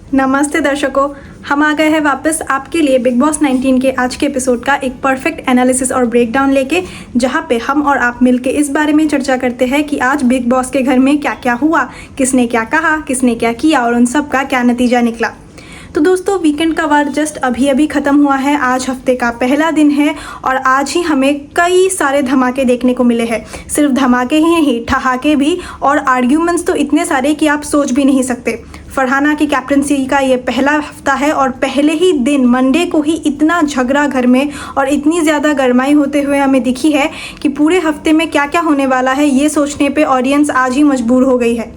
नमस्ते दर्शकों, हम आ गए हैं वापस आपके लिए बिग बॉस 19 के आज के एपिसोड का एक परफेक्ट एनालिसिस और ब्रेकडाउन लेके, जहां पे हम और आप मिलके इस बारे में चर्चा करते हैं कि आज बिग बॉस के घर में क्या क्या हुआ, किसने क्या कहा, किसने क्या किया और उन सब का क्या नतीजा निकला। तो दोस्तों, वीकेंड का वार जस्ट अभी खत्म हुआ है। आज हफ्ते का पहला दिन है और आज ही हमें कई सारे धमाके देखने को मिले हैं। सिर्फ धमाके ही नहीं, ठहाके भी और आर्ग्यूमेंट्स तो इतने सारे कि आप सोच भी नहीं सकते। फरहाना की कैप्टनसी का ये पहला हफ्ता है और पहले ही दिन मंडे को ही इतना झगड़ा घर में और इतनी ज़्यादा गरमाई होते हुए हमें दिखी है कि पूरे हफ्ते में क्या क्या होने वाला है ये सोचने पे ऑडियंस आज ही मजबूर हो गई है।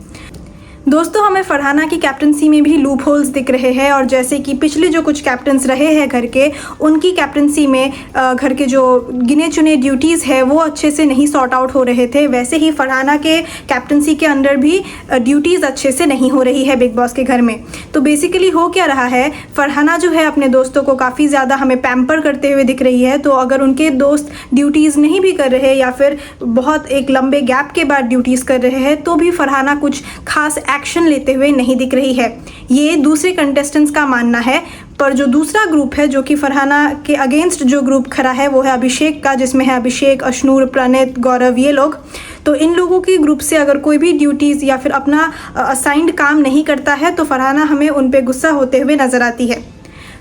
दोस्तों, हमें फरहाना की कैप्टनसी में भी लूप होल्स दिख रहे हैं और जैसे कि पिछले जो कुछ कैप्टन्स रहे हैं घर के, उनकी कैप्टनसी में घर के जो गिने चुने ड्यूटीज़ है वो अच्छे से नहीं सॉर्ट आउट हो रहे थे। वैसे ही फरहाना के कैप्टनसी के अंडर भी ड्यूटीज़ अच्छे से नहीं हो रही है बिग बॉस के घर में। तो बेसिकली हो क्या रहा है, फरहाना जो है अपने दोस्तों को काफ़ी ज़्यादा हमें पैम्पर करते हुए दिख रही है। तो अगर उनके दोस्त ड्यूटीज़ नहीं भी कर रहे या फिर बहुत एक लंबे गैप के बाद ड्यूटीज़ कर रहे हैं तो भी फरहाना कुछ खास एक्शन लेते हुए नहीं दिख रही है। ये दूसरे कंटेस्टेंट्स का मानना है। पर जो दूसरा ग्रुप है जो कि फरहाना के अगेंस्ट जो ग्रुप खड़ा है वो है अभिषेक का, जिसमें है अभिषेक, अशनूर, प्रणीत, गौरव, ये लोग। तो इन लोगों के ग्रुप से अगर कोई भी ड्यूटीज़ या फिर अपना असाइंड काम नहीं करता है तो फरहाना हमें उन पे गुस्सा होते हुए नज़र आती है।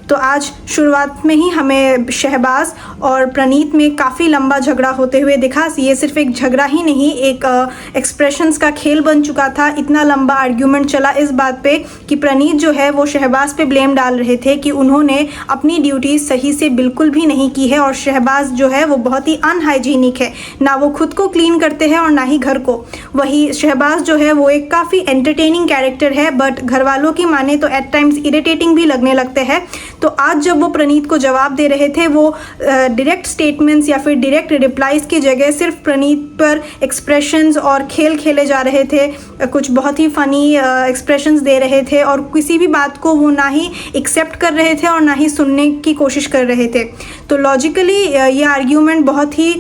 तो आज शुरुआत में ही हमें शहबाज और प्रणीत में काफ़ी लंबा झगड़ा होते हुए दिखा। ये सिर्फ एक झगड़ा ही नहीं, एक एक्सप्रेशंस का खेल बन चुका था। इतना लंबा आर्ग्यूमेंट चला इस बात पे कि प्रणीत जो है वो शहबाज पे ब्लेम डाल रहे थे कि उन्होंने अपनी ड्यूटी सही से बिल्कुल भी नहीं की है और शहबाज जो है वो बहुत ही अनहाइजीनिक है, ना वो खुद को क्लीन करते हैं और ना ही घर को। वही शहबाज जो है वो एक काफ़ी एंटरटेनिंग कैरेक्टर है, बट घर वालों की माने तो एट टाइम्स इरिटेटिंग भी लगने लगते हैं। तो आज जब वो प्रणीत को जवाब दे रहे थे, वो डायरेक्ट स्टेटमेंट्स या फिर डायरेक्ट रिप्लाईज की जगह सिर्फ प्रणीत पर एक्सप्रेशंस और खेल खेले जा रहे थे। कुछ बहुत ही फ़नी एक्सप्रेशंस दे रहे थे और किसी भी बात को वो ना ही एक्सेप्ट कर रहे थे और ना ही सुनने की कोशिश कर रहे थे। तो लॉजिकली ये आर्ग्यूमेंट बहुत ही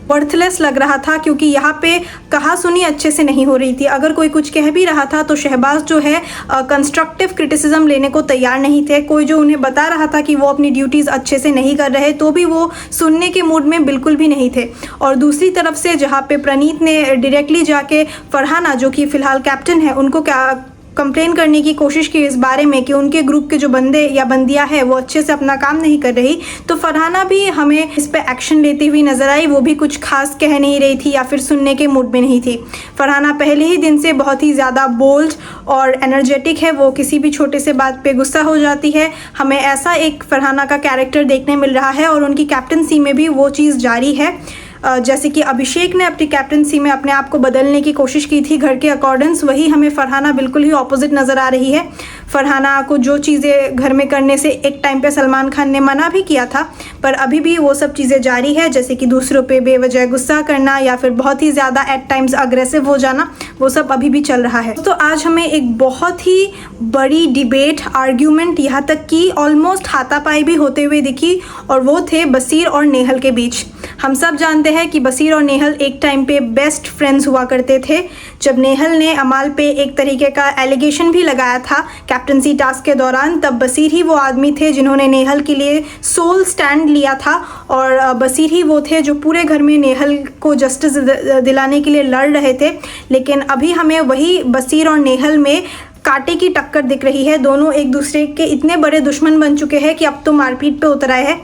वर्थलेस लग रहा था, क्योंकि यहाँ पे कहा सुनी अच्छे से नहीं हो रही थी। अगर कोई कुछ कह भी रहा था तो शहबाज जो है कंस्ट्रक्टिव क्रिटिसिज्म लेने को तैयार नहीं थे। कोई जो उन्हें बता रहा था कि वो अपनी ड्यूटीज़ अच्छे से नहीं कर रहे तो भी वो सुनने के मूड में बिल्कुल भी नहीं थे। और दूसरी तरफ से जहाँ पे प्रणीत ने डायरेक्टली जाके फरहाना, जो कि फ़िलहाल कैप्टन है, उनको क्या कंप्लेन करने की कोशिश की इस बारे में कि उनके ग्रुप के जो बंदे या बंदियां हैं वो अच्छे से अपना काम नहीं कर रही, तो फरहाना भी हमें इस पे एक्शन लेती हुई नज़र आई। वो भी कुछ खास कह नहीं रही थी या फिर सुनने के मूड में नहीं थी। फरहाना पहले ही दिन से बहुत ही ज़्यादा बोल्ड और एनर्जेटिक है। वो किसी भी छोटे से बात पे गुस्सा हो जाती है। हमें ऐसा एक फरहाना का कैरेक्टर देखने मिल रहा है और उनकी कैप्टनसी में भी वो चीज़ जारी है। जैसे कि अभिषेक ने अपनी कैप्टनसी में अपने आप को बदलने की कोशिश की थी घर के अकॉर्डेंस, वही हमें फरहाना बिल्कुल ही ऑपोजिट नज़र आ रही है। फरहाना को जो चीज़ें घर में करने से एक टाइम पे सलमान खान ने मना भी किया था, पर अभी भी वो सब चीज़ें जारी है, जैसे कि दूसरों पे बेवजह गुस्सा करना या फिर बहुत ही ज़्यादा एट टाइम्स अग्रेसिव हो जाना, वो सब अभी भी चल रहा है। तो आज हमें एक बहुत ही बड़ी डिबेट, आर्ग्यूमेंट, यहाँ तक कि ऑलमोस्ट हाथापाई भी होते हुए दिखी, और वो थे बसीर और नेहल के बीच। हम सब जानते हैं कि बसीर और नेहल एक टाइम पे बेस्ट फ्रेंड्स हुआ करते थे। जब नेहल ने अमाल पे एक तरीके का एलिगेशन भी लगाया था कैप्टनसी टास्क के दौरान, तब बसीर ही वो आदमी थे जिन्होंने नेहल के लिए सोल स्टैंड लिया था और बसीर ही वो थे जो पूरे घर में नेहल को जस्टिस दिलाने के लिए लड़ रहे थे। लेकिन अभी हमें वही बसीर और नेहल में कांटे की टक्कर दिख रही है। दोनों एक दूसरे के इतने बड़े दुश्मन बन चुके हैं कि अब तो मारपीट पे उतर आए हैं।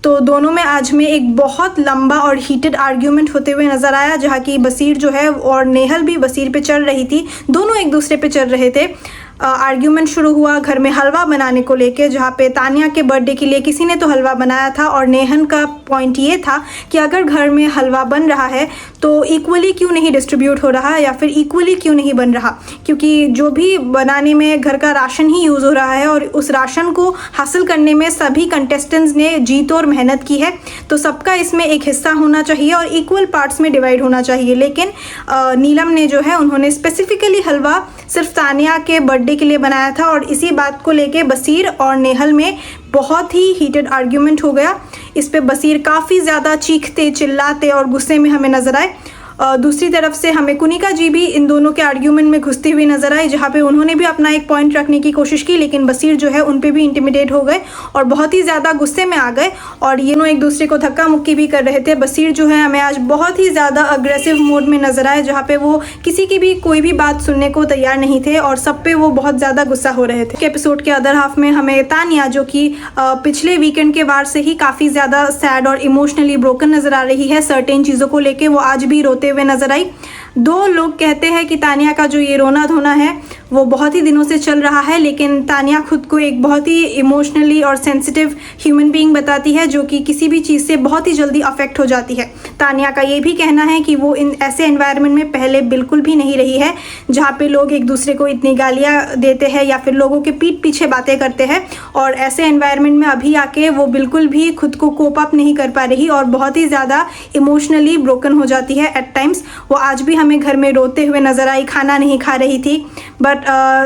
तो दोनों में आज में एक बहुत लंबा और हीटेड आर्ग्यूमेंट होते हुए नज़र आया, जहाँ की बसीर जो है और नेहल भी बसीर पे चढ़ रही थी। दोनों एक दूसरे पे चढ़ रहे थे। आर्ग्यूमेंट शुरू हुआ घर में हलवा बनाने को लेके, जहाँ पे तानिया के बर्थडे के लिए किसी ने तो हलवा बनाया था और नेहन का पॉइंट ये था कि अगर घर में हलवा बन रहा है तो इक्वली क्यों नहीं डिस्ट्रीब्यूट हो रहा या फिर इक्वली क्यों नहीं बन रहा, क्योंकि जो भी बनाने में घर का राशन ही यूज़ हो रहा है और उस राशन को हासिल करने में सभी कंटेस्टेंट्स ने जी तोड़ मेहनत की है, तो सबका इसमें एक हिस्सा होना चाहिए और इक्वल पार्ट्स में डिवाइड होना चाहिए। लेकिन नीलम ने जो है उन्होंने स्पेसिफिकली हलवा सिर्फ तानिया के बर्थडे के लिए बनाया था और इसी बात को लेके बसीर और नेहल में बहुत ही हीटेड आर्ग्यूमेंट हो गया। इस पे बसीर काफ़ी ज़्यादा चीखते चिल्लाते और गुस्से में हमें नज़र आए दूसरी तरफ से हमें कुनिका जी भी इन दोनों के आर्ग्यूमेंट में घुसती हुई नजर आई, जहाँ पे उन्होंने भी अपना एक पॉइंट रखने की कोशिश की, लेकिन बसीर जो है उन पे भी इंटिमिडेट हो गए और बहुत ही ज़्यादा गुस्से में आ गए और ये दोनों एक दूसरे को धक्का मुक्की भी कर रहे थे। बसीर जो है हमें आज बहुत ही ज़्यादा अग्रेसिव मोड में नजर आए, जहाँ पे वो किसी की भी कोई भी बात सुनने को तैयार नहीं थे और सब पे वो बहुत ज़्यादा गुस्सा हो रहे थे। एपिसोड के अदर हाफ में हमें तानिया, जो कि पिछले वीकेंड के बाद से ही काफ़ी ज़्यादा सैड और इमोशनली ब्रोकन नज़र आ रही है, सर्टेन चीज़ों को लेके वो आज भी रोते हुए नजर आई। दो लोग कहते हैं कि तानिया का जो ये रोना धोना है वो बहुत ही दिनों से चल रहा है, लेकिन तानिया खुद को एक बहुत ही इमोशनली और सेंसिटिव ह्यूमन बीइंग बताती है, जो कि किसी भी चीज़ से बहुत ही जल्दी अफेक्ट हो जाती है। तानिया का ये भी कहना है कि वो इन ऐसे एनवायरनमेंट में पहले बिल्कुल भी नहीं रही है, जहाँ पे लोग एक दूसरे को इतनी गालियाँ देते हैं या फिर लोगों के पीठ पीछे बातें करते हैं, और ऐसे एनवायरनमेंट में अभी आके वो बिल्कुल भी खुद को कोप अप नहीं कर पा रही और बहुत ही ज़्यादा इमोशनली ब्रोकन हो जाती है एट टाइम्स। वो आज भी हमें घर में रोते हुए नजर आई, खाना नहीं खा रही थी, बट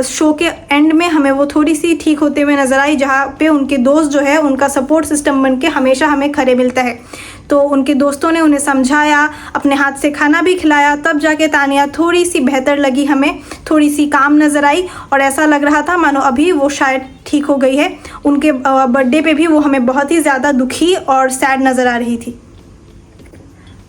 शो के एंड में हमें वो थोड़ी सी ठीक होते हुए नजर आई, जहाँ पे उनके दोस्त जो है उनका सपोर्ट सिस्टम बन के हमेशा हमें खड़े मिलता है। तो उनके दोस्तों ने उन्हें समझाया, अपने हाथ से खाना भी खिलाया, तब जाके तानिया थोड़ी सी बेहतर लगी, हमें थोड़ी सी काम नज़र आई और ऐसा लग रहा था मानो अभी वो शायद ठीक हो गई है। उनके बर्थडे पे भी वो हमें बहुत ही ज़्यादा दुखी और सैड नज़र आ रही थी।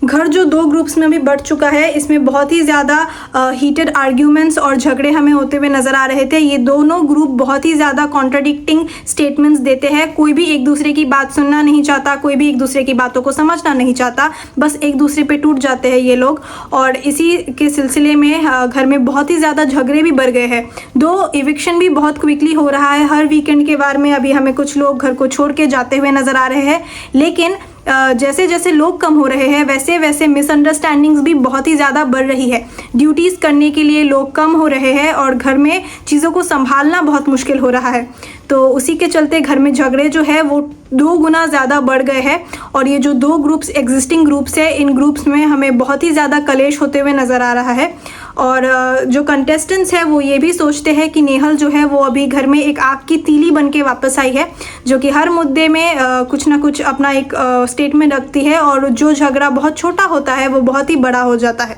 घर जो दो ग्रुप्स में भी बढ़ चुका है, इसमें बहुत ही ज़्यादा हीटेड आर्ग्यूमेंट्स और झगड़े हमें होते हुए नज़र आ रहे थे। ये दोनों ग्रुप बहुत ही ज़्यादा कॉन्ट्राडिक्टिंग स्टेटमेंट्स देते हैं, कोई भी एक दूसरे की बात सुनना नहीं चाहता, कोई भी एक दूसरे की बातों को समझना नहीं चाहता, बस एक दूसरे पे टूट जाते हैं ये लोग। और इसी के सिलसिले में घर में बहुत ही ज़्यादा झगड़े भी बढ़ गए हैं। दो इविक्शन भी बहुत क्विकली हो रहा है, हर वीकेंड के बार में अभी हमें कुछ लोग घर को छोड़ के जाते हुए नज़र आ रहे हैं, लेकिन जैसे जैसे लोग कम हो रहे हैं वैसे वैसे मिसअंडरस्टैंडिंग्स भी बहुत ही ज़्यादा बढ़ रही है। ड्यूटीज़ करने के लिए लोग कम हो रहे हैं और घर में चीज़ों को संभालना बहुत मुश्किल हो रहा है। तो उसी के चलते घर में झगड़े जो है वो 2 गुना ज़्यादा बढ़ गए हैं। और ये जो 2 ग्रुप्स एग्जिस्टिंग ग्रुप्स है, इन ग्रुप्स में हमें बहुत ही ज़्यादा कलेश होते हुए नज़र आ रहा है। और जो कंटेस्टेंट्स है वो ये भी सोचते हैं कि नेहल जो है वो अभी घर में एक आग की तीली बन के वापस आई है, जो कि हर मुद्दे में कुछ ना कुछ अपना एक स्टेटमेंट रखती है और जो झगड़ा बहुत छोटा होता है वो बहुत ही बड़ा हो जाता है।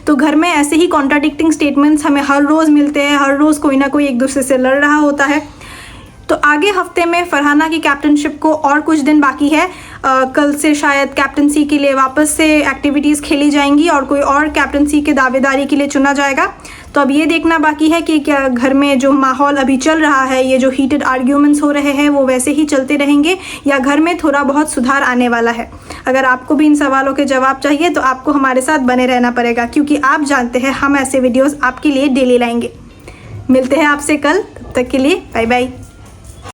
तो घर में ऐसे ही कॉन्ट्राडिक्टिंग स्टेटमेंट्स हमें हर रोज़ मिलते हैं, हर रोज़ कोई ना कोई एक दूसरे से लड़ रहा होता है। तो आगे हफ्ते में फरहाना की कैप्टनशिप को और कुछ दिन बाकी है। कल से शायद कैप्टनसी के लिए वापस से एक्टिविटीज़ खेली जाएंगी और कोई और कैप्टनसी के दावेदारी के लिए चुना जाएगा। तो अब ये देखना बाकी है कि क्या घर में जो माहौल अभी चल रहा है, ये जो हीटेड आर्ग्यूमेंट्स हो रहे हैं वो वैसे ही चलते रहेंगे या घर में थोड़ा बहुत सुधार आने वाला है। अगर आपको भी इन सवालों के जवाब चाहिए तो आपको हमारे साथ बने रहना पड़ेगा, क्योंकि आप जानते हैं हम ऐसे वीडियोज़ आपके लिए डेली लाएंगे। मिलते हैं आपसे कल, तब तक के लिए बाय बाय।